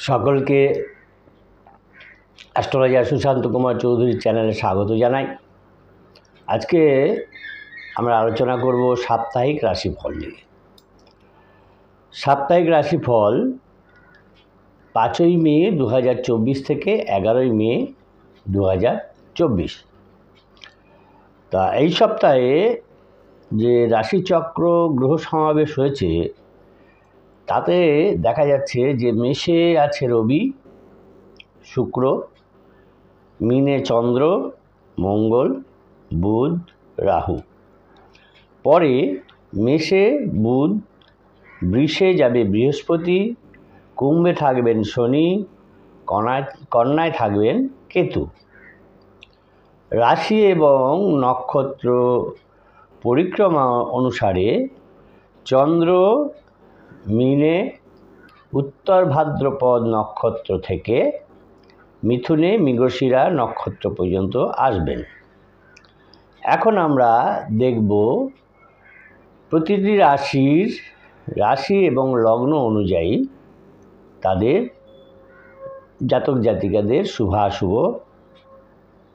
সকলকে অ্যাস্ট্রোলজার সুশান্ত কুমার চৌধুরীর চ্যানেলে স্বাগত জানাই। আজকে আমরা আলোচনা করব সাপ্তাহিক রাশিফল নিয়ে। সাপ্তাহিক রাশিফল 5ই মে 2024 থেকে 11ই মে 2024। তা এই সপ্তাহে যে রাশিচক্র গ্রহ সমাবেশ হয়েছে তাতে দেখা যাচ্ছে যে মেষে আছে রবি, শুক্র, মীনে চন্দ্র, মঙ্গল, বুধ, রাহু। পরে মেষে বুধ, বৃষে যাবে বৃহস্পতি, কুম্ভে থাকবেন শনি, কন্যায় থাকবেন কেতু। রাশি এবং নক্ষত্র পরিক্রমা অনুসারে চন্দ্র মীনে উত্তর ভাদ্রপদ নক্ষত্র থেকে মিথুনে মৃগশিরা নক্ষত্র পর্যন্ত আসবেন। এখন আমরা দেখব প্রতিটি রাশি এবং লগ্ন অনুযায়ী তাদের জাতক জাতিকাদের শুভাশুভ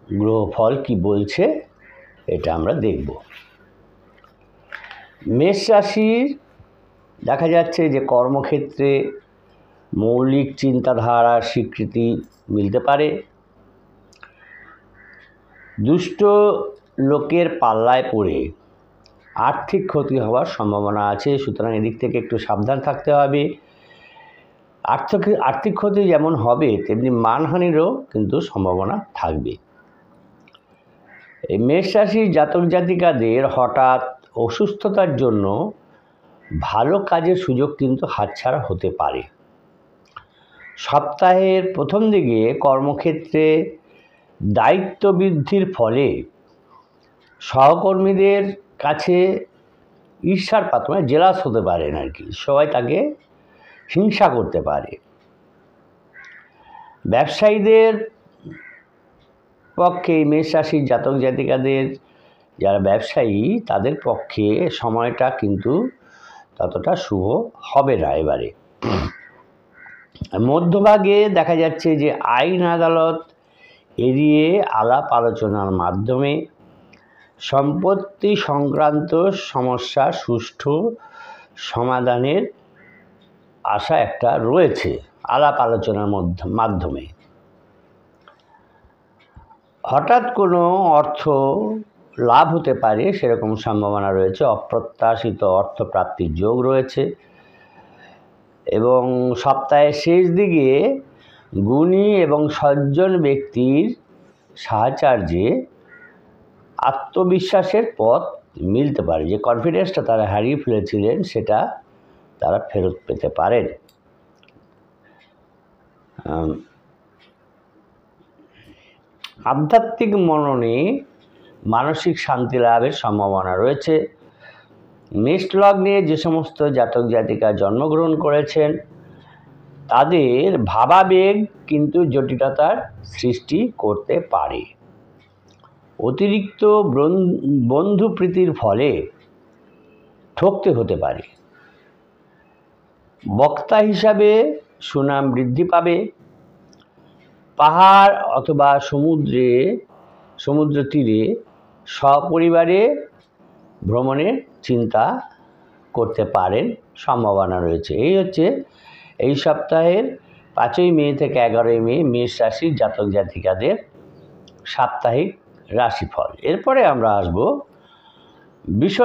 গ্রহফল কি বলছে এটা আমরা দেখব। মেষ রাশির দেখা যাচ্ছে যে কর্মক্ষেত্রে মৌলিক চিন্তাধারার স্বীকৃতি মিলতে পারে। দুষ্ট লোকের পাল্লায় পড়ে আর্থিক ক্ষতি হওয়ার সম্ভাবনা আছে, সুতরাং এদিক থেকে একটু সাবধান থাকতে হবে। আর্থিক ক্ষতি যেমন হবে তেমনি মানহানিরও কিন্তু সম্ভাবনা থাকবে। এই মেষ রাশির জাতক জাতিকাদের হঠাৎ অসুস্থতার জন্য ভালো কাজের সুযোগ কিন্তু হাতছাড়া হতে পারে। সপ্তাহের প্রথম দিকে কর্মক্ষেত্রে দায়িত্ব বৃদ্ধির ফলে সহকর্মীদের কাছে ঈর্ষার পাত্র জেলাস হতে পারেন আর কি, সবাই তাকে হিংসা করতে পারে। ব্যবসায়ীদের পক্ষে মেষ রাশির জাতক জাতিকাদের যারা ব্যবসায়ী তাদের পক্ষে সময়টা কিন্তু ততটা শুভ হবে না। এবারে মধ্যভাগে দেখা যাচ্ছে যে আইন আদালত এড়িয়ে আলাপ আলোচনার মাধ্যমে সম্পত্তি সংক্রান্ত সমস্যা সুষ্ঠু সমাধানের আশা একটা রয়েছে আলাপ আলোচনার মাধ্যমে। হঠাৎ কোনো অর্থ লাভ হতে পারে সেরকম সম্ভাবনা রয়েছে। অপ্রত্যাশিত অর্থপ্রাপ্তির যোগ রয়েছে এবং সপ্তাহের শেষ দিকে গুণী এবং সজ্জন ব্যক্তির সাহচর্যে আত্মবিশ্বাসের পথ মিলতে পারে। যে কনফিডেন্সটা তারা হারিয়ে ফেলেছিলেন সেটা তারা ফেরত পেতে পারেন। আধ্যাত্মিক মননে মানসিক শান্তি লাভের সম্ভাবনা রয়েছে। মেষ লগ্নে যে সমস্ত জাতক জাতিকা জন্মগ্রহণ করেছেন তাদের ভাবাবেগ কিন্তু জটিলতার সৃষ্টি করতে পারে। অতিরিক্ত বন্ধুপ্রীতির ফলে ঠকতে হতে পারে। বক্তা হিসাবে সুনাম বৃদ্ধি পাবে। পাহাড় অথবা সমুদ্র তীরে সপরিবারে ভ্রমণের চিন্তা করতে পারেন, সম্ভাবনা রয়েছে। এই হচ্ছে এই সপ্তাহের 5ই মে থেকে 11ই মে মেষ রাশির জাতক জাতিকাদের সাপ্তাহিক রাশিফল। এরপরে আমরা আসব বৃষ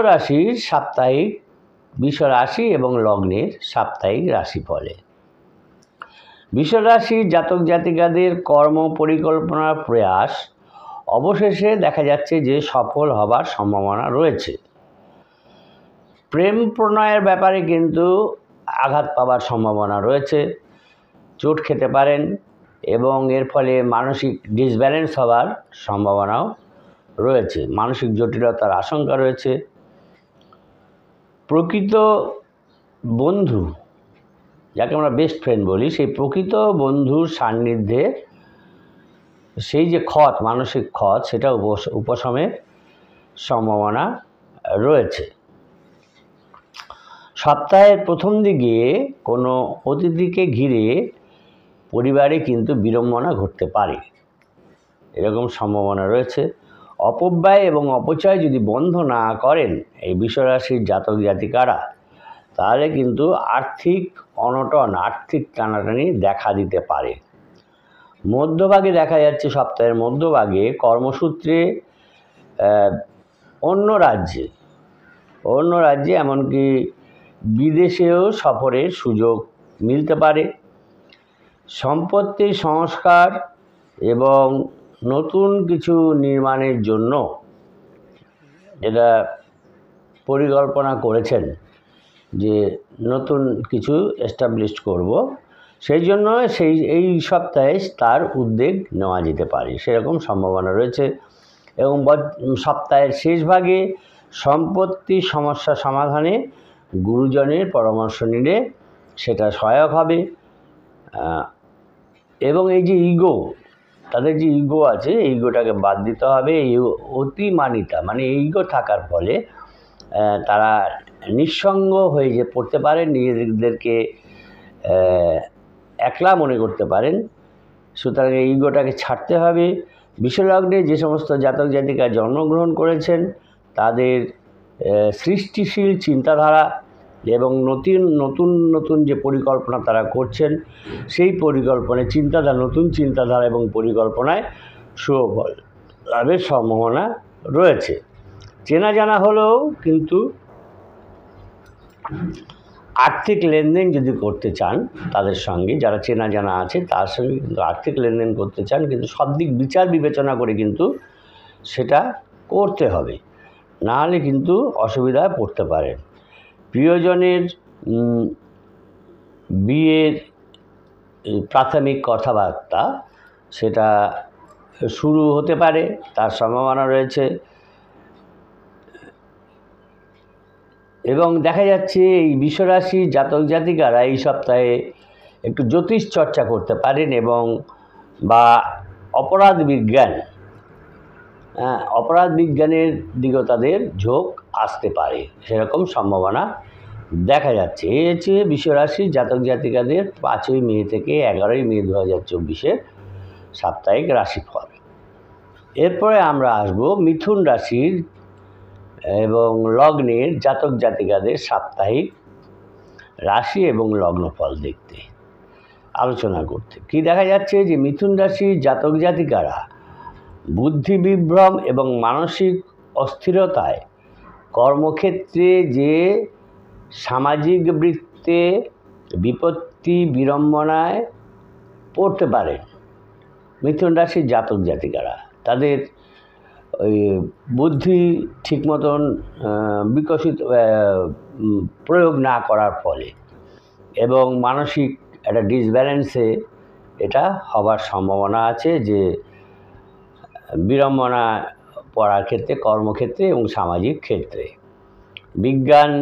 রাশি এবং লগ্নের সাপ্তাহিক রাশিফলে। বৃষ রাশির জাতক জাতিকাদের কর্ম পরিকল্পনার প্রয়াস অবশেষে দেখা যাচ্ছে যে সফল হবার সম্ভাবনা রয়েছে। প্রেম প্রণয়ের ব্যাপারে কিন্তু আঘাত পাওয়ার সম্ভাবনা রয়েছে, চোট খেতে পারেন এবং এর ফলে মানসিক ডিসব্যালেন্স হওয়ার সম্ভাবনাও রয়েছে। মানসিক জটিলতার আশঙ্কা রয়েছে। প্রকৃত বন্ধু যাকে আমরা বেস্ট ফ্রেন্ড বলি, সেই প্রকৃত বন্ধুর সান্নিধ্যে সেই যে মানসিক ক্ষত সেটা উপশমের সম্ভাবনা রয়েছে। সপ্তাহের প্রথম দিকে কোনো অতিথিকে ঘিরে পরিবারে কিন্তু বিড়ম্বনা ঘটতে পারে, এরকম সম্ভাবনা রয়েছে। অপব্যয় এবং অপচয় যদি বন্ধ না করেন এই বৃষরাশির জাতক জাতিকারা, তাহলে কিন্তু আর্থিক অনটন, আর্থিক টানাটানি দেখা দিতে পারে। মধ্যভাগে দেখা যাচ্ছে, সপ্তাহের মধ্যভাগে কর্মসূত্রে অন্য রাজ্যে এমনকি বিদেশেও সফরের সুযোগ মিলতে পারে। সম্পত্তির সংস্কার এবং নতুন কিছু নির্মাণের জন্য যেটা পরিকল্পনা করেছেন যে নতুন কিছু এস্টাবলিশ করব, সেই জন্য এই সপ্তাহে তার উদ্যোগ নেওয়া যেতে পারে, সেরকম সম্ভাবনা রয়েছে। এবং সপ্তাহের শেষ ভাগে সম্পত্তি সমস্যা সমাধানে গুরুজনের পরামর্শ নিলে সেটা সহায়ক হবে। এবং এই যে তাদের যে ইগো আছে, এই ইগোটাকে বাদ দিতে হবে। এই অতিমানিতা মানে ইগো থাকার ফলে তারা নিঃসঙ্গ হয়ে পড়তে পারেন, নিজেদেরকে একলা মনে করতে পারেন। সুতরাং এই ইগোটাকে ছাড়তে হবে। বিশ্বলগ্নে যে সমস্ত জাতক জাতিকা জন্মগ্রহণ করেছেন তাদের সৃষ্টিশীল চিন্তাধারা এবং নতুন যে পরিকল্পনা তারা করছেন, সেই নতুন চিন্তাধারা এবং পরিকল্পনায় সুফল লাভের সম্ভাবনা রয়েছে। চেনা জানা হলেও কিন্তু আর্থিক লেনদেন যদি করতে চান তাদের সঙ্গে, যারা চেনা জানা আছে তার সঙ্গে কিন্তু আর্থিক লেনদেন করতে চান, কিন্তু সব দিক বিচার বিবেচনা করে কিন্তু সেটা করতে হবে, নাহলে কিন্তু অসুবিধায় পড়তে পারেন। প্রিয়জনের বিয়ের প্রাথমিক কথাবার্তা সেটা শুরু হতে পারে, তার সম্ভাবনা রয়েছে। এবং দেখা যাচ্ছে এই বৃষরাশি জাতক জাতিকারা এই সপ্তাহে একটু জ্যোতিষ চর্চা করতে পারেন এবং বা অপরাধ বিজ্ঞানের দিকেও তাদের ঝোঁক আসতে পারে, সেরকম সম্ভাবনা দেখা যাচ্ছে। এই হচ্ছে বৃষরাশির জাতক জাতিকাদের 5ই মে থেকে 11ই মে 2024 সাপ্তাহিক রাশিফল। এরপরে আমরা আসব মিথুন রাশির এবং লগ্নের জাতক জাতিকাদের সাপ্তাহিক রাশি এবং লগ্নফল দেখতে, আলোচনা করতে। কি দেখা যাচ্ছে যে মিথুন রাশির জাতক জাতিকারা বুদ্ধি বিভ্রম এবং মানসিক অস্থিরতায়, কর্মক্ষেত্রে যে সামাজিক বৃত্তে বিপত্তি বিড়ম্বনায় পড়তে পারেন। মিথুন রাশির জাতক জাতিকারা তাদের ওই বুদ্ধি ঠিক মতন প্রয়োগ না করার ফলে এবং মানসিক একটা ডিসব্যালেন্সে এটা হবার সম্ভাবনা আছে, যে বিড়ম্বনা পড়ার ক্ষেত্রে, কর্মক্ষেত্রে এবং সামাজিক ক্ষেত্রে। বিজ্ঞান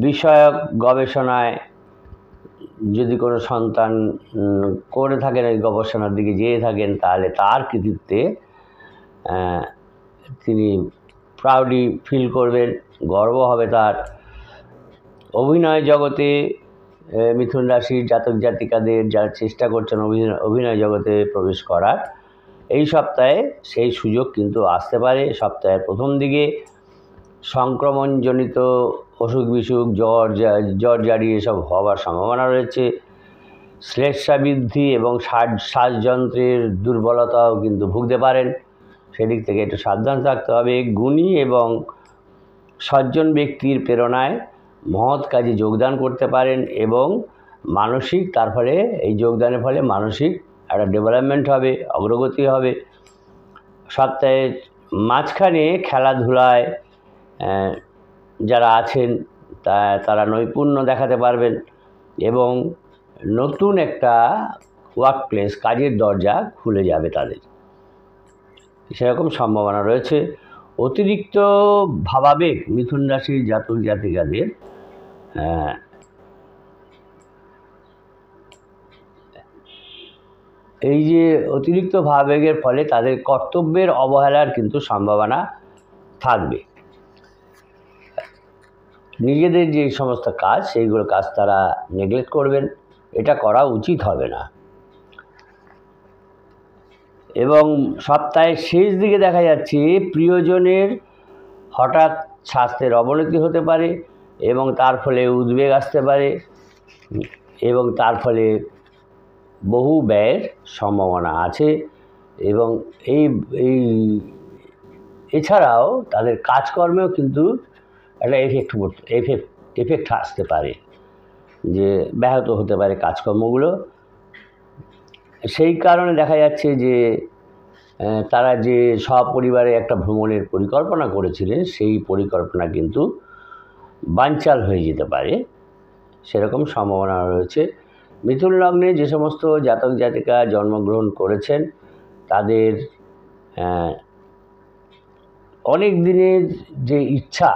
বিষয়ক গবেষণায় যদি কোনো সন্তান করে থাকেন, ওই গবেষণার দিকে যেয়ে থাকেন, তাহলে তার কৃতিত্বে তিনি প্রাউডি ফিল করবেন, গর্ব হবে তার। অভিনয় জগতে মিথুন রাশির জাতক জাতিকাদের যারা চেষ্টা করছেন অভিনয় জগতে প্রবেশ করার, এই সপ্তাহে সেই সুযোগ কিন্তু আসতে পারে। সপ্তাহের প্রথম দিকে সংক্রমণজনিত অসুখ বিসুখ, জ্বর জারি এসব হওয়ার সম্ভাবনা রয়েছে। শ্লেষ্মা বৃদ্ধি এবং শ্বাসযন্ত্রের দুর্বলতাও কিন্তু ভুগতে পারেন, সেদিক থেকে একটু সাবধান থাকতে হবে। গুণী এবং সজ্জন ব্যক্তির প্রেরণায় মহৎ কাজে যোগদান করতে পারেন এবং তার ফলে এই যোগদানের ফলে মানসিক একটা ডেভেলপমেন্ট হবে, অগ্রগতি হবে। সপ্তাহের মাঝখানে খেলাধুলায় যারা আছেন তারা নৈপুণ্য দেখাতে পারবেন এবং নতুন একটা ওয়ার্ক প্লেস, কাজের দরজা খুলে যাবে তাদের, সেরকম সম্ভাবনা রয়েছে। অতিরিক্ত ভাবাবেগ মিথুন রাশির জাতক জাতিকাদের এই যে অতিরিক্ত ভাবাবেগের ফলে তাদের কর্তব্যের অবহেলার কিন্তু সম্ভাবনা থাকবে। নিজেদের যে সমস্ত কাজ, সেইগুলো কাজ তারা নেগলেক্ট করবেন, এটা করা উচিত হবে না। এবং সপ্তাহের শেষ দিকে দেখা যাচ্ছে প্রিয়জনের হঠাৎ স্বাস্থ্যের অবনতি হতে পারে এবং তার ফলে উদ্বেগ আসতে পারে এবং তার ফলে বহু ব্যয়ের সম্ভাবনা আছে এবং এই এছাড়াও তাদের কাজকর্মেও কিন্তু একটা এফেক্ট আসতে পারে, যে ব্যাহত হতে পারে কাজকর্মগুলো। সেই কারণে দেখা যাচ্ছে যে তারা যে সপরিবারে একটা ভ্রমণের পরিকল্পনা করেছিলেন সেই পরিকল্পনা কিন্তু বানচাল হয়ে যেতে পারে, সেরকম সম্ভাবনা রয়েছে। মিথুন লগ্নে যে সমস্ত জাতক জাতিকা জন্মগ্রহণ করেছেন তাদের অনেক দিনের যে ইচ্ছা,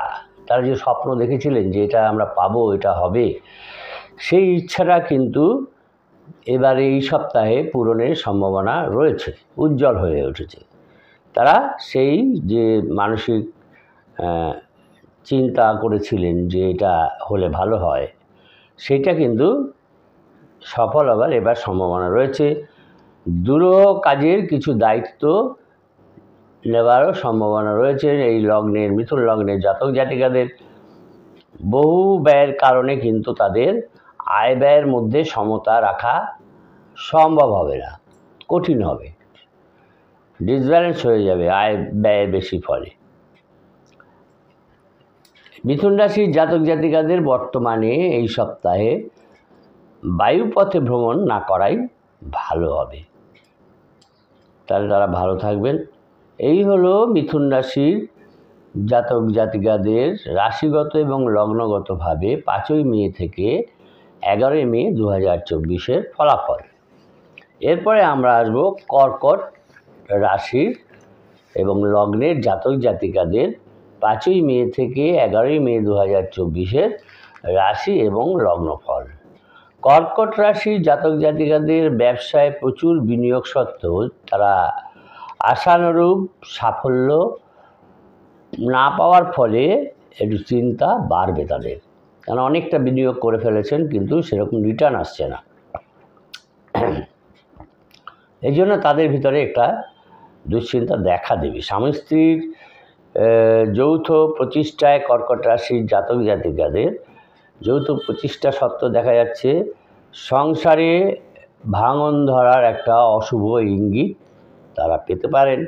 তারা যে স্বপ্ন দেখেছিলেন যে এটা আমরা পাবো, এটা হবে, সেই ইচ্ছাটা কিন্তু এবারে এই সপ্তাহে পূরণের সম্ভাবনা রয়েছে, উজ্জ্বল হয়ে উঠেছে। তারা সেই যে মানসিক চিন্তা করেছিলেন যে এটা হলে ভালো হয়, সেটা কিন্তু সফল হবার এবার সম্ভাবনা রয়েছে। দুরূহ কাজের কিছু দায়িত্ব নেওয়ারও সম্ভাবনা রয়েছে। এই লগ্নের মিথুন লগ্নের জাতক জাতিকাদের বহু ব্যয়ের কারণে কিন্তু তাদের আয় ব্যয়ের মধ্যে সমতা রাখা সম্ভব হবে না, কঠিন হবে, ডিসব্যালেন্স হয়ে যাবে আয় ব্যয়ের বেশি ফলে। মিথুন রাশির জাতক জাতিকাদের বর্তমানে এই সপ্তাহে বায়ুপথে ভ্রমণ না করাই ভালো হবে, তাহলে তারা ভালো থাকবেন। এই হলো মিথুন রাশির জাতক জাতিকাদের রাশিগত এবং লগ্নগতভাবে 5ই মে থেকে 11ই মে 2024 ফলাফল। এরপরে আমরা আসব কর্কট রাশির এবং লগ্নের জাতক জাতিকাদের 5ই মে থেকে 11ই মে 2024 রাশি এবং লগ্নফল। কর্কট রাশির জাতক জাতিকাদের ব্যবসায় প্রচুর বিনিয়োগ সত্ত্বেও তারা আশানুরূপ সাফল্য না পাওয়ার ফলে একটু চিন্তা বাড়বে তাদের, কারণ অনেকটা বিনিয়োগ করে ফেলেছেন কিন্তু সেরকম রিটার্ন আসছে না। এই জন্য তাদের ভিতরে একটা দুশ্চিন্তা দেখা দেবে। স্বামী স্ত্রীর যৌথ প্রচেষ্টায় কর্কট রাশির জাতক জাতিকাদের যৌথ প্রচেষ্টা সত্ত্বেও দেখা যাচ্ছে সংসারে ভাঙন ধরার একটা অশুভ ইঙ্গিত তারা পেতে পারেন।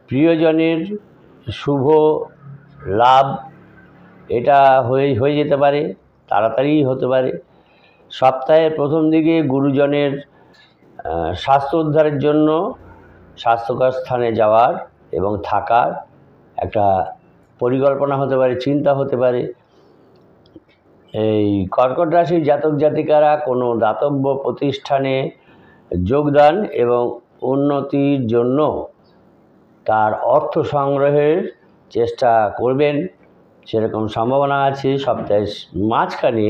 প্রিয়জনের শুভ লাভ এটা হয়ে যেতে পারে, তাড়াতাড়ি হতে পারে। সপ্তাহের প্রথম দিকে গুরুজনের স্বাস্থ্য উদ্ধারের জন্য স্বাস্থ্যকর স্থানে যাওয়ার এবং থাকার একটা পরিকল্পনা হতে পারে, চিন্তা হতে পারে। এই কর্কট রাশির জাতক জাতিকারা কোনো দাতব্য প্রতিষ্ঠানে যোগদান এবং উন্নতির জন্য তার অর্থ সংগ্রহের চেষ্টা করবেন, সেরকম সম্ভাবনা আছে। সপ্তাহের মাঝখানে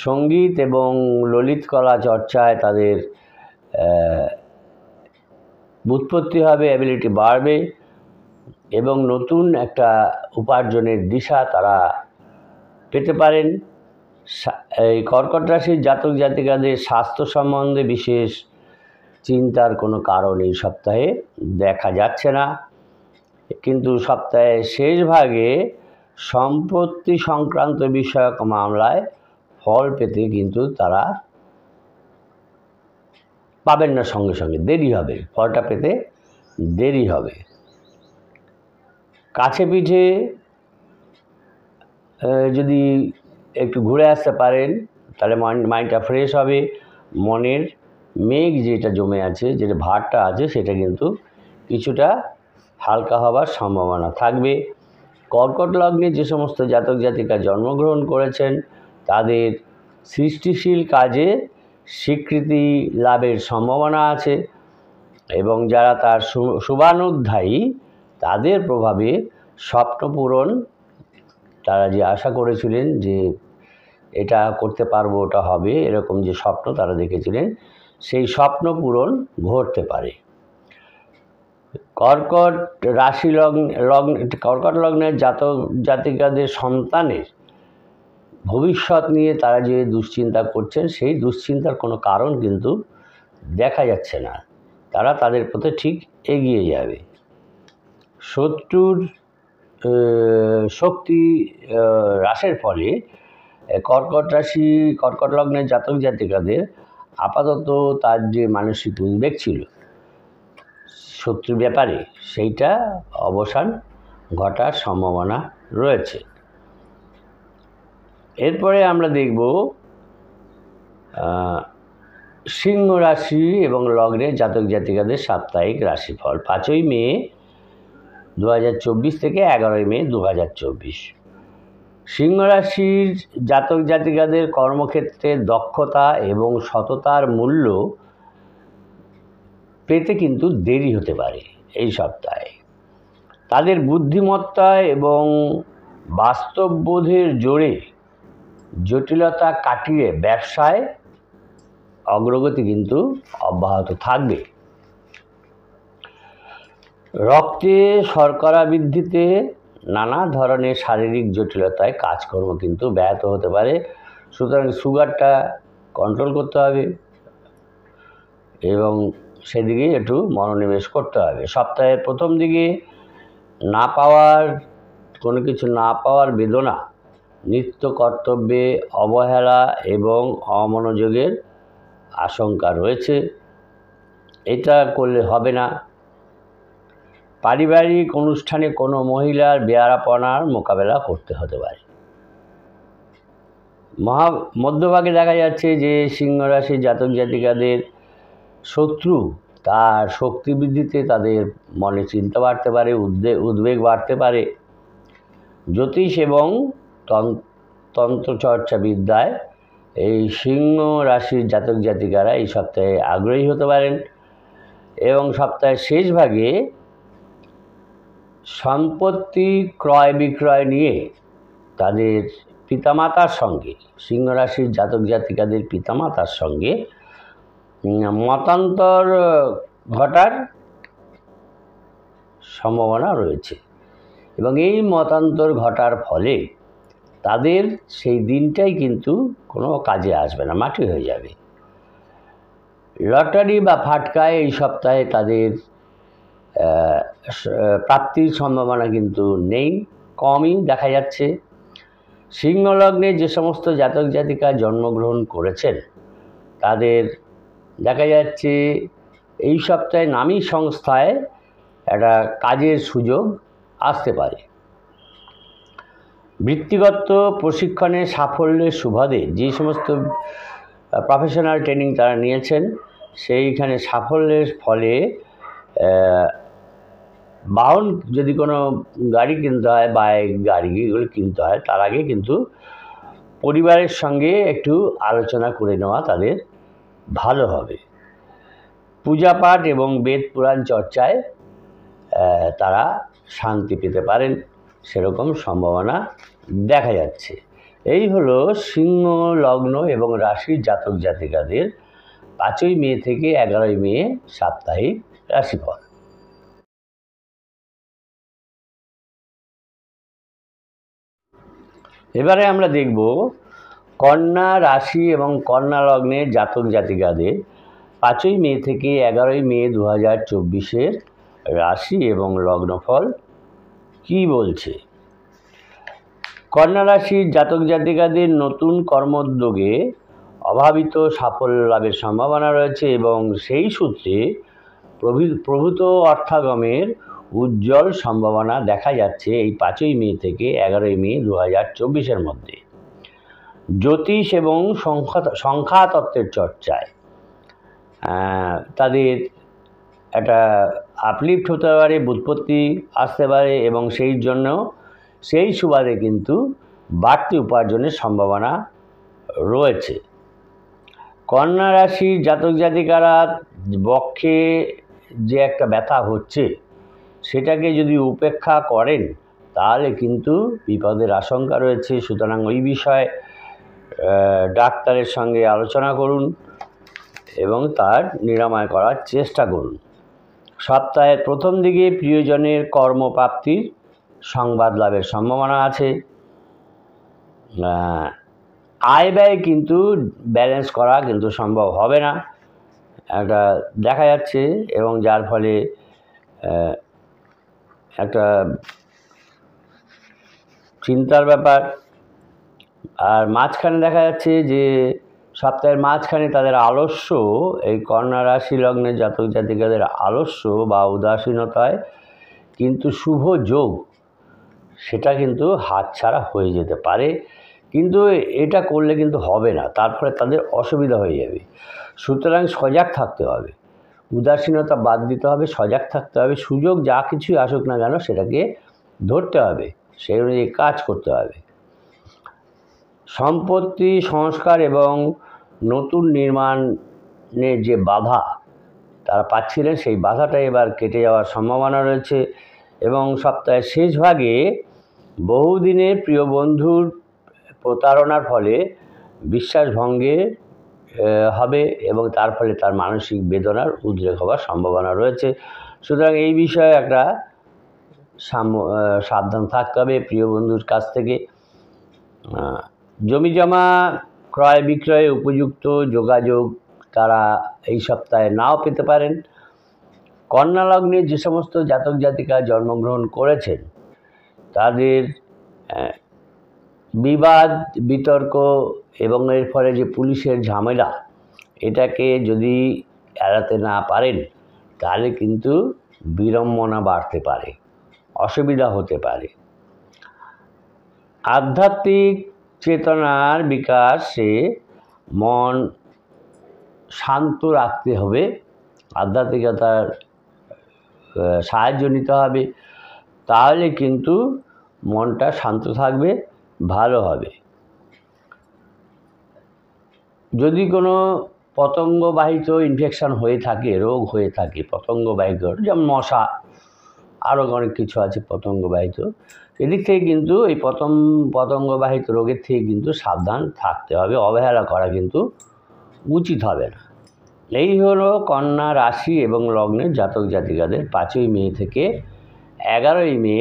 সঙ্গীত এবং ললিত কলা চর্চায় তাদের উৎপত্তি হবে, অ্যাবিলিটি বাড়বে এবং নতুন একটা উপার্জনের দিশা তারা পেতে পারেন। এই কর্কট রাশির জাতক জাতিকাদের স্বাস্থ্য সম্বন্ধে বিশেষ চিন্তার কোনো কারণ এই সপ্তাহে দেখা যাচ্ছে না, কিন্তু সপ্তাহের শেষ ভাগে সম্পত্তি সংক্রান্ত বিষয়ক মামলায় ফল পেতে কিন্তু তারা পাবেন না, সঙ্গে সঙ্গে দেরি হবে, ফলটা পেতে দেরি হবে। কাছে পিঠে যদি একটু ঘুরে আসতে পারেন তাহলে মাইন্ডটা ফ্রেশ হবে, মনের মেঘ যেটা জমে আছে, যেটা ভারটা আছে, সেটা কিন্তু কিছুটা হালকা হবার সম্ভাবনা থাকবে। কর্কট লগ্নে যে সমস্ত জাতক জাতিকা জন্মগ্রহণ করেছেন তাদের সৃষ্টিশীল কাজে স্বীকৃতি লাভের সম্ভাবনা আছে এবং যারা তার শুভানুধ্যায়ী তাদের প্রভাবে স্বপ্ন পূরণ, তারা যে আশা করেছিলেন যে এটা করতে পারবো, ওটা হবে, এরকম যে স্বপ্ন তারা দেখেছিলেন সেই স্বপ্ন পূরণ ঘটতে পারে। কর্কট রাশি কর্কট লগ্নের জাতক জাতিকাদের সন্তানের ভবিষ্যৎ নিয়ে তারা যে দুশ্চিন্তা করছেন সেই দুশ্চিন্তার কোনো কারণ কিন্তু দেখা যাচ্ছে না, তারা তাদের পথে ঠিক এগিয়ে যাবে। শত্রুর শক্তি হ্রাসের ফলে কর্কট লগ্নের জাতক জাতিকাদের আপাতত তার যে মানসিক উদ্বেগ ছিল শত্রুর ব্যাপারে, সেইটা অবসান ঘটার সম্ভাবনা রয়েছে। এরপরে আমরা দেখব সিংহ রাশি এবং লগ্নের জাতক জাতিকাদের সাপ্তাহিক রাশিফল 5ই মে 2024 থেকে 11ই মে 2024। সিংহ রাশির জাতক জাতিকাদের কর্মক্ষেত্রে দক্ষতা এবং সততার মূল্য পেতে কিন্তু দেরি হতে পারে এই সপ্তাহে। তাদের বুদ্ধিমত্তা এবং বাস্তববোধের জোরে জটিলতা কাটিয়ে ব্যবসায় অগ্রগতি কিন্তু অব্যাহত থাকবে। রক্তে শর্করা বৃদ্ধিতে নানা ধরনের শারীরিক জটিলতায় কাজকর্ম কিন্তু ব্যাহত হতে পারে, সুতরাং সুগারটা কন্ট্রোল করতে হবে এবং সেদিকে একটু মনোনিবেশ করতে হবে। সপ্তাহের প্রথম দিকে কোনো কিছু না পাওয়ার বেদনা, নিত্য কর্তব্যে অবহেলা এবং অমনোযোগের আশঙ্কা রয়েছে, এটা করলে হবে না। পারিবারিক অনুষ্ঠানে কোনো মহিলার বেয়ারাপনার মোকাবেলা করতে হতে পারে। মধ্যভাগে দেখা যাচ্ছে যে সিংহ রাশির জাতক জাতিকাদের শত্রু তার শক্তি বৃদ্ধিতে তাদের মনে চিন্তা বাড়তে পারে, উদ্বেগ বাড়তে পারে। জ্যোতিষ এবং তন্ত্রচর্চা বিদ্যায় এই সিংহ রাশির জাতক জাতিকারা এই সপ্তাহে আগ্রহী হতে পারেন এবং সপ্তাহের শেষ ভাগে সম্পত্তি ক্রয় বিক্রয় নিয়ে তাদের পিতামাতার সঙ্গে, সিংহ রাশির জাতক জাতিকাদের পিতামাতার সঙ্গে মতান্তর ঘটার সম্ভাবনা রয়েছে এবং এই মতান্তর ঘটার ফলে তাদের সেই দিনটাই কিন্তু কোনো কাজে আসবে না, মাটি হয়ে যাবে। লটারি বা ফাটকায় এই সপ্তাহে তাদের প্রাপ্তির সম্ভাবনা কিন্তু নেই, কমই দেখা যাচ্ছে। সিংহ লগ্নে যে সমস্ত জাতক জাতিকা জন্মগ্রহণ করেছেন তাদের দেখা যাচ্ছে এই সপ্তাহে নামী সংস্থায় একটা কাজের সুযোগ আসতে পারে। বৃত্তিগত প্রশিক্ষণে সাফল্যের সুবাদে যে সমস্ত প্রফেশনাল ট্রেনিং তারা নিয়েছেন সেইখানে সাফল্যের ফলে বাহন যদি কোনো গাড়ি কিনতে হয়, বাইক গাড়ি এগুলো কিনতে হয়, তার আগে কিন্তু পরিবারের সঙ্গে একটু আলোচনা করে নেওয়া তাদের ভালো হবে। পূজাপাঠ এবং বেদ পুরাণ চর্চায় তারা শান্তি পেতে পারেন, সেরকম সম্ভাবনা দেখা যাচ্ছে। এই হলো সিংহ লগ্ন এবং রাশির জাতক জাতিকাদের 5ই মে থেকে 11ই মে সাপ্তাহিক রাশিফল। এবারে আমরা দেখব কন্যা রাশি এবং কন্যা লগ্নের জাতক জাতিকাদের 5ই মে থেকে 11ই মে 2024 রাশি এবং লগ্নফল কি বলছে। কন্যা রাশির জাতক জাতিকাদের নতুন কর্মোদ্যোগে অভাবিত সাফল্য লাভের সম্ভাবনা রয়েছে এবং সেই সূত্রে প্রভূত অর্থাগমের উজ্জ্বল সম্ভাবনা দেখা যাচ্ছে এই 5ই মে থেকে 11ই মে 2024 মধ্যে। জ্যোতিষ এবং সংখ্যাতত্ত্বের চর্চায় তাদের একটা আপলিফ্ট হতে পারে, ব্যুৎপত্তি আসতে পারে এবং সেই সুবাদে কিন্তু বাড়তি উপার্জনের সম্ভাবনা রয়েছে। কন্যা রাশির জাতক জাতিকারা বক্ষে যে একটা ব্যথা হচ্ছে সেটাকে যদি উপেক্ষা করেন তাহলে কিন্তু বিপদের আশঙ্কা রয়েছে, সুতরাং ওই বিষয়ে ডাক্তারের সঙ্গে আলোচনা করুন এবং তার নিরাময় করার চেষ্টা করুন। সপ্তাহের প্রথম দিকে প্রিয়জনের কর্মপ্রাপ্তির সংবাদ লাভের সম্ভাবনা আছে। আয় ব্যয় কিন্তু ব্যালেন্স করা কিন্তু সম্ভব হবে না, একটা দেখা যাচ্ছে, এবং যার ফলে একটা চিন্তার ব্যাপার। আর মাঝখানে দেখা যাচ্ছে যে সপ্তাহের মাঝখানে তাদের আলস্য, এই কন্যা রাশি লগ্নের জাতক জাতিকাদের আলস্য বা উদাসীনতায় কিন্তু শুভ যোগ সেটা কিন্তু হাতছাড়া হয়ে যেতে পারে। কিন্তু এটা করলে কিন্তু হবে না, তারপরে তাদের অসুবিধা হয়ে যাবে। সুতরাং সজাগ থাকতে হবে, উদাসীনতা বাদ দিতে হবে, সজাগ থাকতে হবে। সুযোগ যা কিছুই আসুক না কেন সেটাকে ধরতে হবে, সেই অনুযায়ী কাজ করতে হবে। সম্পত্তি সংস্কার এবং নতুন নির্মাণের যে বাধা তারা পাচ্ছিলেন, সেই বাধাটা এবার কেটে যাওয়ার সম্ভাবনা রয়েছে। এবং সপ্তাহের শেষ ভাগে বহুদিনের প্রিয় বন্ধুর প্রতারণার ফলে বিশ্বাসভঙ্গে হবে, এবং তার ফলে তার মানসিক বেদনার উদ্রেক হওয়ার সম্ভাবনা রয়েছে। সুতরাং এই বিষয়ে একটা সাবধান থাকতে হবে প্রিয় বন্ধুর কাছ থেকে। জমিজমা ক্রয় বিক্রয়ে উপযুক্ত যোগাযোগ তারা এই সপ্তাহে নাও পেতে পারেন। কন্যা লগ্নে যে সমস্ত জাতক জাতিকা জন্মগ্রহণ করেছেন তাদের বিবাদ বিতর্ক এবং এর ফলে যে পুলিশের ঝামেলা, এটাকে যদি এড়াতে না পারেন তাহলে কিন্তু বিড়ম্বনা বাড়তে পারে, অসুবিধা হতে পারে। আধ্যাত্মিক চেতনার বিকাশে মন শান্ত রাখতে হবে, আধ্যাত্মিকতার সাহায্য নিতে হবে, তাহলে কিন্তু মনটা শান্ত থাকবে, ভালো হবে। যদি কোনো পতঙ্গবাহিত ইনফেকশন হয়ে থাকে, রোগ হয়ে থাকে পতঙ্গবাহিত, যেমন মশা, আরও অনেক কিছু আছে পতঙ্গবাহিত, এদিক থেকে কিন্তু এই পতঙ্গবাহিত রোগের থেকে কিন্তু সাবধান থাকতে হবে, অবহেলা করা কিন্তু উচিত হবে না। এই হলো কন্যা রাশি এবং লগ্নের জাতক জাতিকাদের 5ই মে থেকে 11ই মে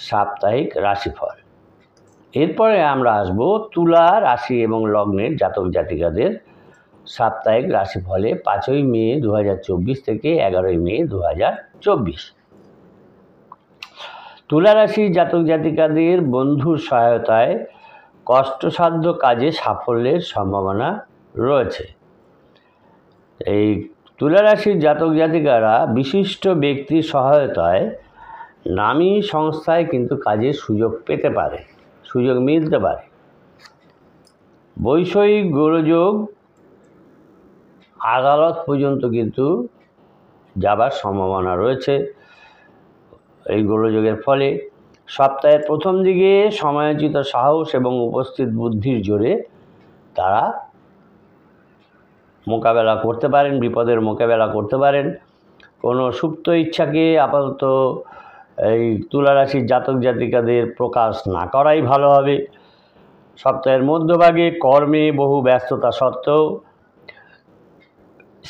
সাপ্তাহিক রাশিফল। এরপরে আমরা আসব তুলা রাশি এবং লগ্নের জাতক জাতিকাদের সাপ্তাহিক রাশিফলে 5ই মে 2024 থেকে 11ই মে 2024। তুলা রাশির জাতক জাতিকাদের বন্ধুর সহায়তায় কষ্টসাধ্য কাজে সাফল্যের সম্ভাবনা রয়েছে। এই তুলা রাশির জাতক জাতিকারা বিশিষ্ট ব্যক্তির সহায়তায় নামী সংস্থায় কিন্তু কাজের সুযোগ পেতে পারে, সুযোগ মিলতে পারে। বৈষয়িক গোলযোগ আদালত পর্যন্ত কিন্তু যাবার সম্ভাবনা রয়েছে। এই গোলযোগের ফলে সপ্তাহের প্রথম দিকে সময়োচিত সাহস এবং উপস্থিত বুদ্ধির জোরে তারা মোকাবেলা করতে পারেন, বিপদের মোকাবেলা করতে পারেন। কোনো সুপ্ত ইচ্ছাকে আপাতত এই তুলা রাশির জাতক জাতিকাদের প্রকাশ না করাই ভালো হবে। সপ্তাহের মধ্যভাগে কর্মে বহু ব্যস্ততা সত্ত্বেও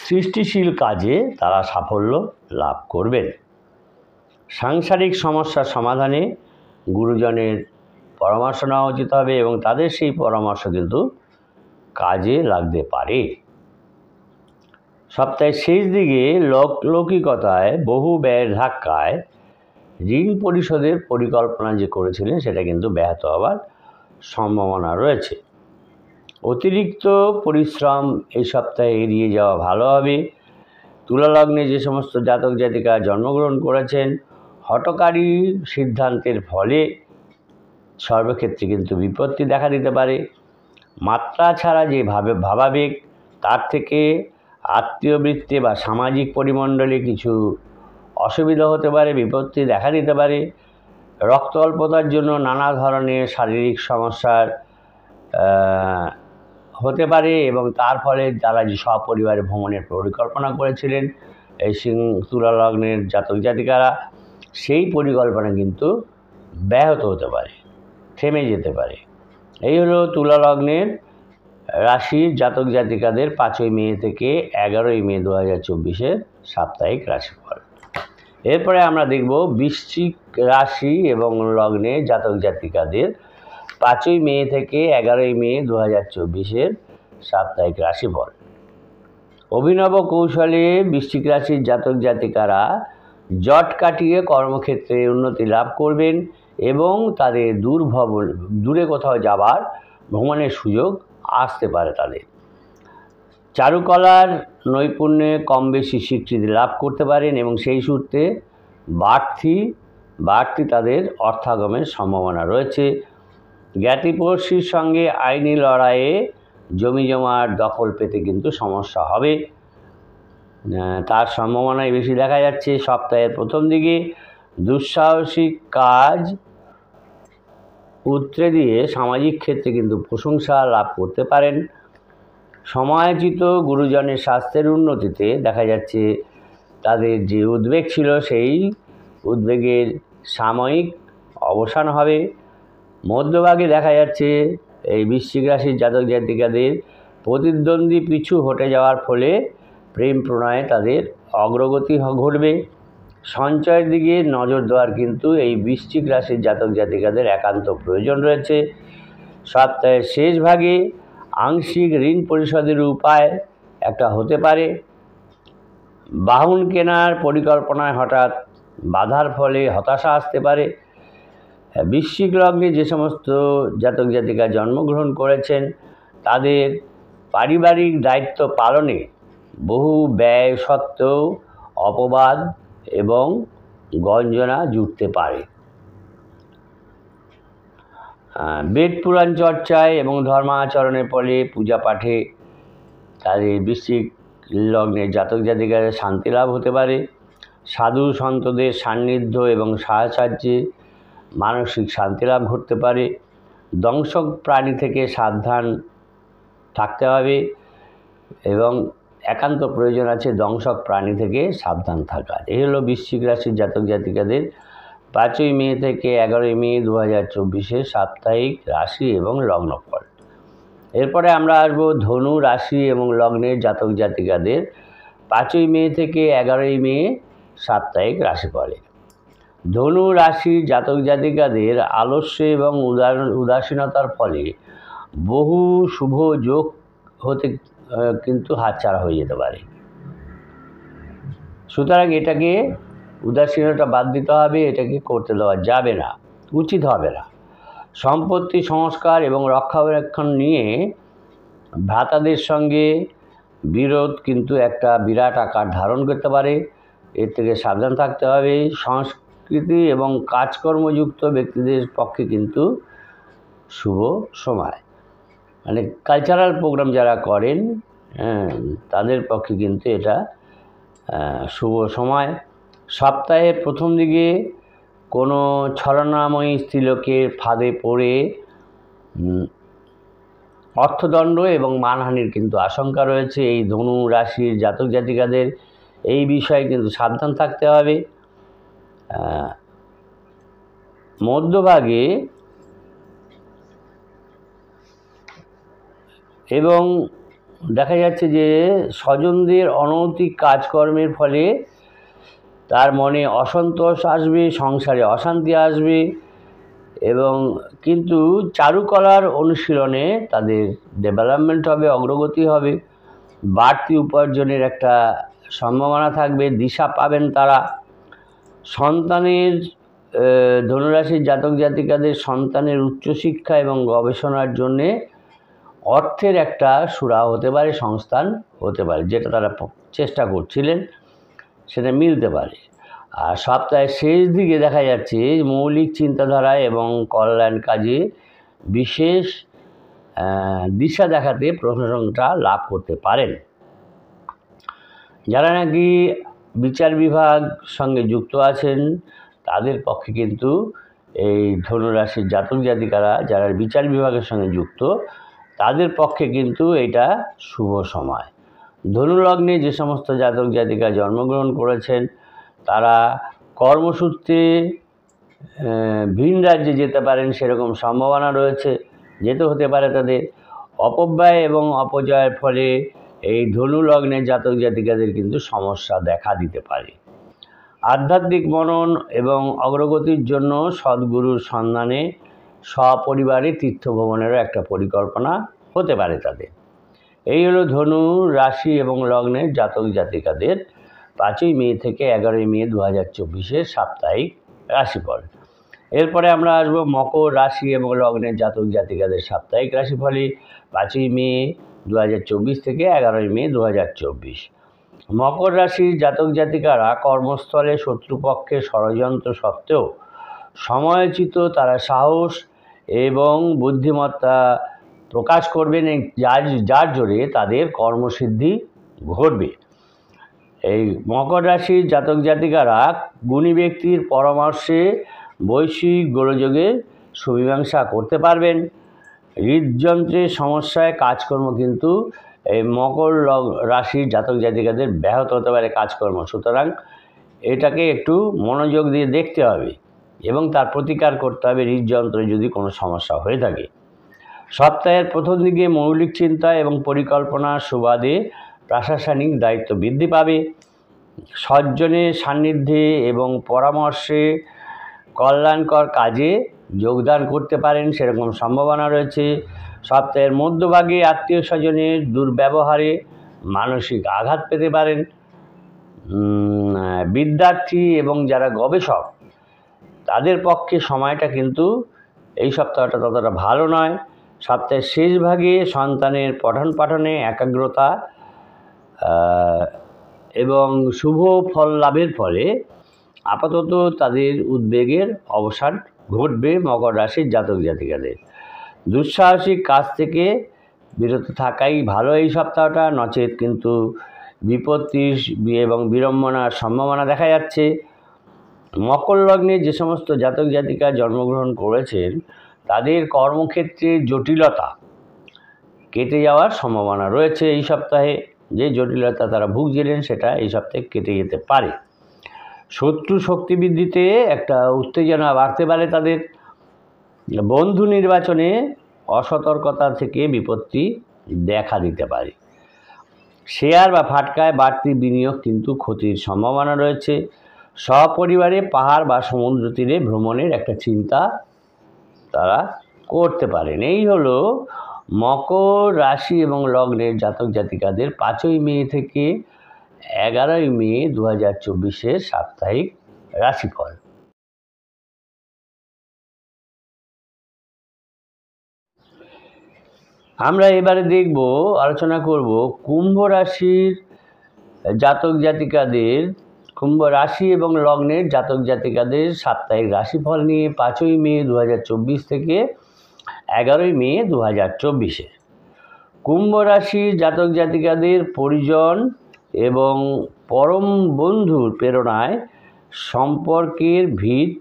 সৃষ্টিশীল কাজে তারা সাফল্য লাভ করবেন। সাংসারিক সমস্যার সমাধানে গুরুজনের পরামর্শ নেওয়া উচিত হবে, এবং তাদের সেই পরামর্শ কিন্তু কাজে লাগতে পারে। সপ্তাহের শেষ দিকে লৌকিকতায় বহু ব্যয়ের ধাক্কায় ঋণ পরিশোধের পরিকল্পনা যে করেছিলেন সেটা কিন্তু ব্যাহত হওয়ার সম্ভাবনা রয়েছে। অতিরিক্ত পরিশ্রম এই সপ্তাহে এড়িয়ে যাওয়া ভালো হবে। তুলা লগ্নে যে সমস্ত জাতক জাতিকা জন্মগ্রহণ করেছেন, হঠকারী সিদ্ধান্তের ফলে সর্বক্ষেত্রে কিন্তু বিপত্তি দেখা দিতে পারে। মাত্রা ছাড়া যে ভাবাবেগ, তার থেকে আত্মীয়বৃত্তে বা সামাজিক পরিমণ্ডলে কিছু অসুবিধা হতে পারে, বিপত্তি দেখা দিতে পারে। রক্ত অল্পতার জন্য নানা ধরনের শারীরিক সমস্যার হতে পারে, এবং তার ফলে যারা যে সপরিবারে ভ্রমণের পরিকল্পনা করেছিলেন এই তুলা লগ্নের জাতক জাতিকারা, সেই পরিকল্পনা কিন্তু ব্যাহত হতে পারে, থেমে যেতে পারে। এই হলো তুলা লগ্নের রাশির জাতক জাতিকাদের 5ই মে থেকে 11ই মে 2024 সাপ্তাহিক রাশিফল। এরপরে আমরা দেখব বৃশ্চিক রাশি এবং লগ্নে জাতক জাতিকাদের 5ই মে থেকে 11ই মে 2024 সাপ্তাহিক রাশিফল। অভিনব কৌশলে বৃশ্চিক রাশির জাতক জাতিকারা জট কাটিয়ে কর্মক্ষেত্রে উন্নতি লাভ করবেন এবং তাদের দূরে কোথাও যাবার ভ্রমণের সুযোগ আসতে পারে। তাদের চারুকলার নৈপুণ্যে কম বেশি স্বীকৃতি লাভ করতে পারেন এবং সেই সূত্রে বাড়তি তাদের অর্থাগমের সম্ভাবনা রয়েছে। জ্ঞাতিপড়শির সঙ্গে আইনি লড়াইয়ে জমিজমার দখল পেতে কিন্তু সমস্যা হবে, তার সম্ভাবনাই বেশি দেখা যাচ্ছে। সপ্তাহের প্রথম দিকে দুঃসাহসিক কাজ উতরে দিয়ে সামাজিক ক্ষেত্রে কিন্তু প্রশংসা লাভ করতে পারেন। সমায়োচিত গুরুজনের স্বাস্থ্যের উন্নতিতে দেখা যাচ্ছে তাদের যে উদ্বেগ ছিল সেই উদ্বেগের সাময়িক অবসান হবে। মধ্যভাগে দেখা যাচ্ছে এই বৃশ্চিক রাশির জাতক জাতিকাদের প্রতিদ্বন্দ্বী পিছু হটে যাওয়ার ফলে প্রেম প্রণয়ে তাদের অগ্রগতি ঘটবে। সঞ্চয়ের দিকে নজর দেওয়ার কিন্তু এই বৃশ্চিক রাশির জাতক জাতিকাদের একান্ত প্রয়োজন রয়েছে। সপ্তাহের শেষ ভাগে আংশিক ঋণ পরিশোধের উপায় একটা হতে পারে। বাহন কেনার পরিকল্পনায় হঠাৎ বাধার ফলে হতাশা আসতে পারে। বৃশ্চিক লগ্নে যে সমস্ত জাতক জাতিকা জন্মগ্রহণ করেছেন তাদের পারিবারিক দায়িত্ব পালনে বহু ব্যয় সত্ত্বেও অপবাদ এবং গঞ্জনা জুটতে পারে। বেদ পুরাণ চর্চায় এবং ধর্মাচরণের ফলে পূজা পাঠে তাদের বৃশ্চিক লগ্নের জাতক জাতিকাদের শান্তি লাভ হতে পারে। সাধু সন্তদের সান্নিধ্য এবং সাহসাহ্যে মানসিক শান্তি লাভ ঘটতে পারে। দংশক প্রাণী থেকে সাবধান থাকতে হবে এবং একান্ত প্রয়োজন আছে দংশক প্রাণী থেকে সাবধান থাকার। এই হলো বৃশ্চিক রাশির জাতক জাতিকাদের 5ই মে থেকে 11ই মে 2024 সাপ্তাহিক রাশি এবং লগ্নফল। এরপরে আমরা আসবো ধনু রাশি এবং লগ্নের জাতক জাতিকাদের 5ই মে থেকে 11ই মে সাপ্তাহিক রাশিফলে। ধনু রাশির জাতক জাতিকাদের আলস্য এবং উদাসীনতার ফলে বহু শুভ যোগ হতে কিন্তু হাতছাড়া হয়ে যেতে পারে। সুতরাং এটাকে উদাসীনতা বাদ দিতে হবে, এটাকে করতে দেওয়া যাবে না, উচিত হবে না। সম্পত্তি সংস্কার এবং রক্ষণাবেক্ষণ নিয়ে ভ্রাতাদের সঙ্গে বিরোধ কিন্তু একটা বিরাট আকার ধারণ করতে পারে, এর থেকে সাবধান থাকতে হবে। সংস্কৃতি এবং কাজকর্মযুক্ত ব্যক্তিদের পক্ষে কিন্তু শুভ সময়, মানে কালচারাল প্রোগ্রাম যারা করেন তাদের পক্ষে কিন্তু এটা শুভ সময়। সপ্তাহের প্রথম দিকে কোনো ছলনাময়ী স্ত্রীলোকের ফাঁদে পড়ে অর্থদণ্ড এবং মানহানির কিন্তু আশঙ্কা রয়েছে। এই ধনু রাশির জাতক জাতিকাদের এই বিষয়ে কিন্তু সাবধান থাকতে হবে। মধ্যভাগে এবং দেখা যাচ্ছে যে স্বজনদের অনৈতিক কাজকর্মের ফলে তার মনে অসন্তোষ আসবে, সংসারে অশান্তি আসবে এবং কিন্তু চারুকলার অনুশীলনে তাদের ডেভেলপমেন্ট হবে, অগ্রগতি হবে, বাড়তি উপার্জনের একটা সম্ভাবনা থাকবে, দিশা পাবেন তারা। সন্তানের ধনুরাশির জাতক জাতিকাদের সন্তানের উচ্চশিক্ষা এবং গবেষণার জন্যে অর্থের একটা সুরাহা হতে পারে, সংস্থান হতে পারে, যেটা তারা চেষ্টা করছিলেন সেটা মিলতে পারে। আর সপ্তাহের শেষ দিকে দেখা যাচ্ছে মৌলিক চিন্তাধারা এবং কল্যাণ কাজে বিশেষ দিশা দেখাতে প্রশংসা লাভ করতে পারেন। যারা নাকি বিচার বিভাগ সঙ্গে যুক্ত আছেন তাদের পক্ষে কিন্তু এই ধনুরাশির জাতক জাতিকারা যারা বিচার বিভাগের সঙ্গে যুক্ত তাদের পক্ষে কিন্তু এটা শুভ সময়। ধনুলগ্নে যে সমস্ত জাতক জাতিকা জন্মগ্রহণ করেছেন তারা কর্মসূত্রে ভিন রাজ্যে যেতে পারেন, সেরকম সম্ভাবনা রয়েছে, যেতে হতে পারে তাদের। অপব্যয় এবং অপজয়ের ফলে এই ধনু লগ্নের জাতক জাতিকাদের কিন্তু সমস্যা দেখা দিতে পারে। আধ্যাত্মিক মনন এবং অগ্রগতির জন্য সদ্গুরুর সন্ধানে সপরিবারে তীর্থভ্রমণেরও একটা পরিকল্পনা হতে পারে তাদের। এই হলো ধনু রাশি এবং লগ্নের জাতক জাতিকাদের 5ই মে থেকে 11ই মে 2024 সাপ্তাহিক রাশিফল। এরপরে আমরা আসবো মকর রাশি এবং লগ্নের জাতক জাতিকাদের সাপ্তাহিক রাশিফলে 5ই মে 2024 থেকে 11ই মে 2024। মকর রাশির জাতক জাতিকারা কর্মস্থলে শত্রুপক্ষের ষড়যন্ত্র সত্ত্বেও সময়োচিত তারা সাহস এবং বুদ্ধিমত্তা প্রকাশ করবেন, যার জোরে তাদের কর্মসিদ্ধি ঘটবে। এই মকর রাশির জাতক জাতিকারা গুণী ব্যক্তির পরামর্শে বৈশ্বিক গোলযোগে সুমীমাংসা করতে পারবেন। হৃদযন্ত্রের সমস্যায় কাজকর্ম কিন্তু এই মকর রাশির জাতক জাতিকাদের ব্যাহত হতে পারে কাজকর্ম, সুতরাং এটাকে একটু মনোযোগ দিয়ে দেখতে হবে এবং তার প্রতিকার করতে হবে হৃদযন্ত্রে যদি কোনো সমস্যা হয়ে থাকে। সপ্তাহের প্রথম দিকে মৌলিক চিন্তা এবং পরিকল্পনার সুবাদে প্রশাসনিক দায়িত্ব বৃদ্ধি পাবে। সজ্জনের সান্নিধ্যে এবং পরামর্শে কল্যাণকর কাজে যোগদান করতে পারেন, সেরকম সম্ভাবনা রয়েছে। সপ্তাহের মধ্যভাগে আত্মীয় স্বজনের দুর্ব্যবহারে মানসিক আঘাত পেতে পারেন। বিদ্যার্থী এবং যারা গবেষক তাদের পক্ষে সময়টা কিন্তু এই সপ্তাহটা ততটা ভালো নয়। সপ্তাহের শেষ ভাগে সন্তানের পঠন পাঠনে একাগ্রতা এবং শুভ ফল লাভের ফলে আপাতত তাদের উদ্বেগের অবসান ঘটবে মকর রাশির জাতক জাতিকাদের। দুঃসাহসিক কাজ থেকে বিরত থাকাই ভালো এই সপ্তাহটা, নচেত কিন্তু বিপত্তি এবং বিড়ম্বনার সম্ভাবনা দেখা যাচ্ছে। মকর লগ্নে যে সমস্ত জাতক জাতিকা জন্মগ্রহণ করেছেন তাদের কর্মক্ষেত্রে জটিলতা কেটে যাওয়ার সম্ভাবনা রয়েছে এই সপ্তাহে। যে জটিলতা তারা ভুগছিলেন সেটা এই সপ্তাহে কেটে যেতে পারে। শত্রু শক্তি বৃদ্ধিতে একটা উত্তেজনা বাড়তে পারে তাদের। বন্ধু নির্বাচনে অসতর্কতা থেকে বিপত্তি দেখা দিতে পারে। শেয়ার বা ফাটকায় বাড়তি বিনিয়োগ কিন্তু ক্ষতির সম্ভাবনা রয়েছে। সপরিবারে পাহাড় বা সমুদ্র তীরে ভ্রমণের একটা চিন্তা তারা করতে পারেন। এই হলো মকর রাশি এবং লগ্নের জাতক জাতিকাদের 5ই মে থেকে 11ই মে 2024 সাপ্তাহিক রাশিফল। আমরা এবারে দেখব, আলোচনা করব কুম্ভ রাশির জাতক জাতিকাদের, কুম্ভ রাশি এবং লগ্নের জাতক জাতিকাদের সাপ্তাহিক রাশিফল নিয়ে 5ই মে 2024 থেকে 11ই মে 2024। কুম্ভ রাশির জাতক জাতিকাদের পরিজন এবং পরম বন্ধুর প্রেরণায় সম্পর্কের ভিত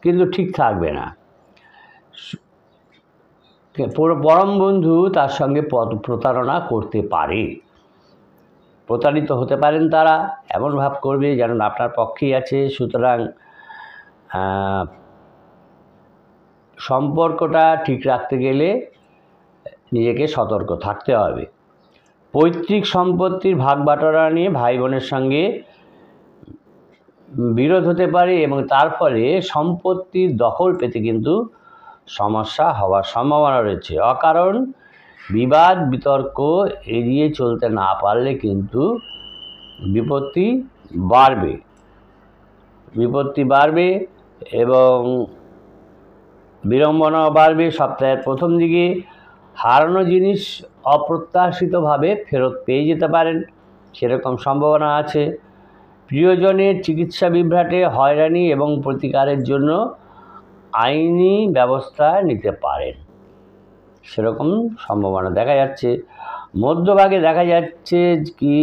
কিন্তু ঠিক থাকবে না। পরম বন্ধু তার সঙ্গে প্রতারণা করতে পারে, প্রতারিত হতে পারেন তারা, এমন ভাব করবে যেন আপনার পক্ষেই আছে। সুতরাং সম্পর্কটা ঠিক রাখতে গেলে নিজেকে সতর্ক থাকতে হবে। পৈতৃক সম্পত্তির ভাগ বাটোয়ারা নিয়ে ভাই বোনের সঙ্গে বিরোধ হতে পারে এবং তার ফলে সম্পত্তির দখল পেতে কিন্তু সমস্যা হওয়ার সম্ভাবনা রয়েছে। অকারণ বিবাদ বিতর্ক এড়িয়ে চলতে না পারলে কিন্তু বিপত্তি বাড়বে এবং বিড়ম্বনাও বাড়বে। সপ্তাহের প্রথম দিকে হারানো জিনিস অপ্রত্যাশিতভাবে ফেরত পেয়ে যেতে পারেন, সেরকম সম্ভাবনা আছে। প্রিয়জনের চিকিৎসা বিভ্রাটে হয়রানি এবং প্রতিকারের জন্য আইনি ব্যবস্থা নিতে পারেন, সেরকম সম্ভাবনা দেখা যাচ্ছে। মধ্যভাগে দেখা যাচ্ছে কি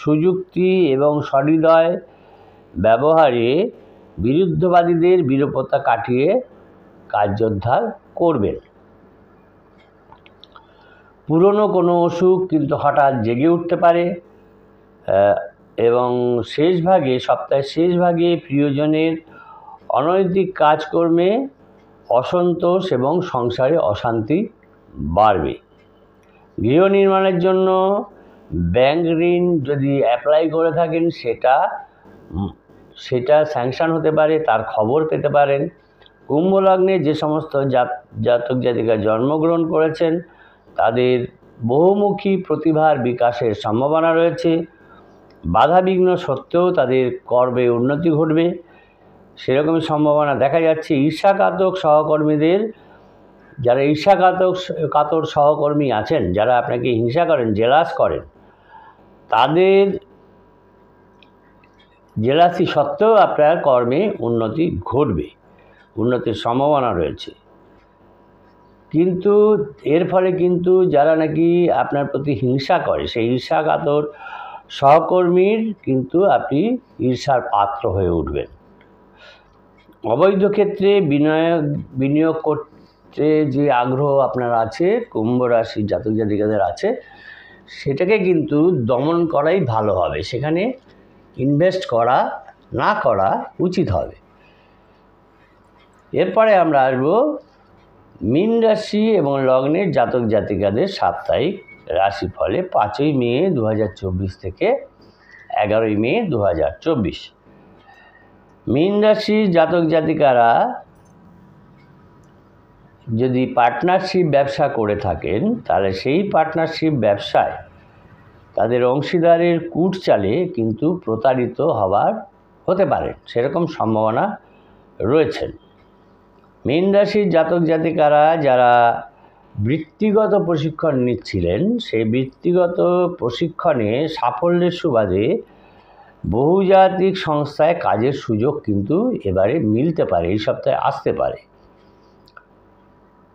সুযুক্তি এবং সহৃদয় ব্যবহারে বিরুদ্ধবাদীদের বিরূপতা কাটিয়ে কার্যোদ্ধার করবেন। পুরনো কোনো অসুখ কিন্তু হঠাৎ জেগে উঠতে পারে এবং সপ্তাহের শেষ ভাগে প্রিয়জনের অনৈতিক কাজকর্মে অসন্তোষ এবং সংসারে অশান্তি বাড়বে। গৃহ নির্মাণের জন্য ব্যাংক ঋণ যদি অ্যাপ্লাই করে থাকেন সেটা স্যাংশন হতে পারে, তার খবর পেতে পারেন। কুম্ভ লগ্নে যে সমস্ত জাতক জাতিকা জন্মগ্রহণ করেছেন তাদের বহুমুখী প্রতিভার বিকাশের সম্ভাবনা রয়েছে। বাধা বিঘ্ন সত্ত্বেও তাদের কর্মে উন্নতি ঘটবে, সেরকমই সম্ভাবনা দেখা যাচ্ছে। ঈর্ষাঘাতক সহকর্মীদের, যারা কাতর সহকর্মী আছেন, যারা আপনাকে হিংসা করেন, জেলাস করেন, তাদের জেলাসি সত্ত্বেও আপনার কর্মে উন্নতি ঘটবে, উন্নতির সম্ভাবনা রয়েছে। কিন্তু এর ফলে কিন্তু যারা নাকি আপনার প্রতি হিংসা করে, সেই ঈর্ষাকাতর সহকর্মীর কিন্তু আপনি ঈর্ষার পাত্র হয়ে উঠবেন। অবৈধ ক্ষেত্রে বিনিয়োগ করতে যে আগ্রহ আপনার আছে, কুম্ভ রাশির জাতক জাতিকাদের আছে, সেটাকে কিন্তু দমন করাই ভালো হবে। সেখানে ইনভেস্ট না করা উচিত হবে। এরপরে আমরা আসবো মীন রাশি এবং লগ্নের জাতক জাতিকাদের সাপ্তাহিক রাশিফলে 5ই মে 2024 থেকে 11ই মে 2024। মীন রাশির জাতক জাতিকারা যদি পার্টনারশিপ ব্যবসা করে থাকেন, তাহলে সেই পার্টনারশিপ ব্যবসায় তাদের অংশীদারের কূট চালে কিন্তু প্রতারিত হতে পারেন, সেরকম সম্ভাবনা রয়েছে। মীন রাশির জাতক জাতিকারা যারা বৃত্তিগত প্রশিক্ষণ নিচ্ছিলেন, সেই বৃত্তিগত প্রশিক্ষণে সাফল্যের সুবাদে বহুজাতিক সংস্থায় কাজের সুযোগ কিন্তু এবারে মিলতে পারে, এই সপ্তাহে আসতে পারে।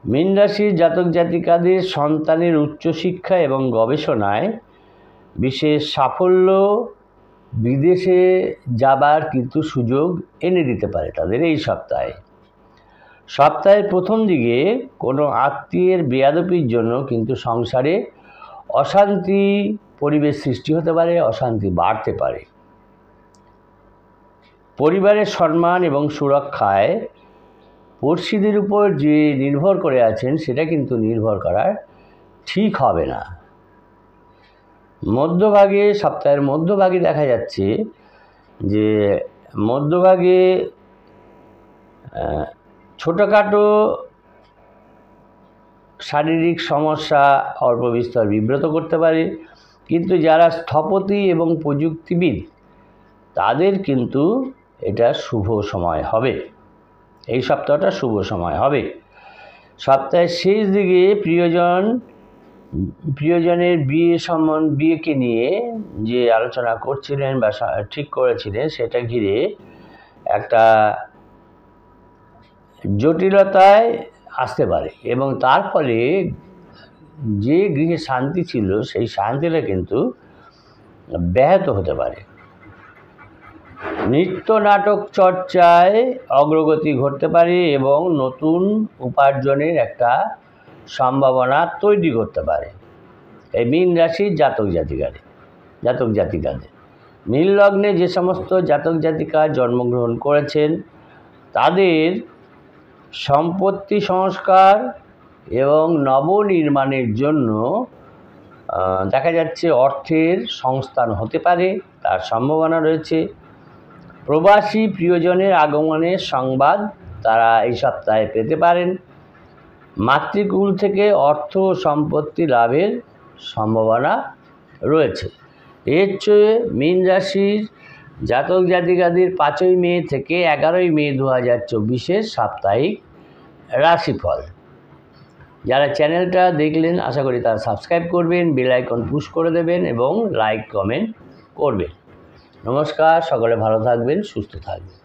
মীন রাশির জাতক জাতিকাদের সন্তানের উচ্চশিক্ষা এবং গবেষণায় বিশেষ সাফল্য বিদেশে যাবার কিন্তু সুযোগ এনে দিতে পারে তাদের এই সপ্তাহে। সপ্তাহের প্রথম দিকে কোনো আত্মীয়ের বেয়াদপির জন্য কিন্তু সংসারে অশান্তি পরিবেশ সৃষ্টি হতে পারে, অশান্তি বাড়তে পারে। পরিবারের সম্মান এবং সুরক্ষায় পড়শিদের উপর যে নির্ভর করে আছেন, সেটা কিন্তু নির্ভর করার ঠিক হবে না। সপ্তাহের মধ্যভাগে দেখা যাচ্ছে যে মধ্যভাগে ছোটোখাটো শারীরিক সমস্যা অল্প বিস্তর বিব্রত করতে পারে, কিন্তু যারা স্থপতি এবং প্রযুক্তিবিদ তাদের কিন্তু এটা শুভ সময় হবে, এই সপ্তাহটা শুভ সময় হবে। সপ্তাহের শেষ দিকে প্রিয়জনের বিয়েকে নিয়ে যে আলোচনা করছিলেন বা ঠিক করেছিলেন, সেটা ঘিরে একটা জটিলতায় আসতে পারে এবং তার ফলে যে গৃহে শান্তি ছিল, সেই শান্তিটা কিন্তু ব্যাহত হতে পারে। নৃত্য নাটক চর্চায় অগ্রগতি ঘটতে পারে এবং নতুন উপার্জনের একটা সম্ভাবনা তৈরি করতে পারে এই মীন রাশির জাতক জাতিকাদের। মীন লগ্নে যে সমস্ত জাতক জাতিকা জন্মগ্রহণ করেছেন, তাদের সম্পত্তি সংস্কার এবং নবনির্মাণের জন্য দেখা যাচ্ছে অর্থের সংস্থান হতে পারে, তার সম্ভাবনা রয়েছে। প্রবাসী প্রিয়জনের আগমনের সংবাদ তারা এই সপ্তাহে পেতে পারেন। মাতৃকুল থেকে অর্থ ও সম্পত্তি লাভের সম্ভাবনা রয়েছে। এর চেয়ে মীন রাশির জাতক জাতিকাদের 5ই মে থেকে 11ই মে 2024 সাপ্তাহিক রাশিফল। যারা চ্যানেলটা দেখলেন, আশা করি তারা সাবস্ক্রাইব করবেন, বেল আইকন পুশ করে দেবেন এবং লাইক কমেন্ট করবেন। নমস্কার, সকলে ভালো থাকবেন, সুস্থ থাকবেন।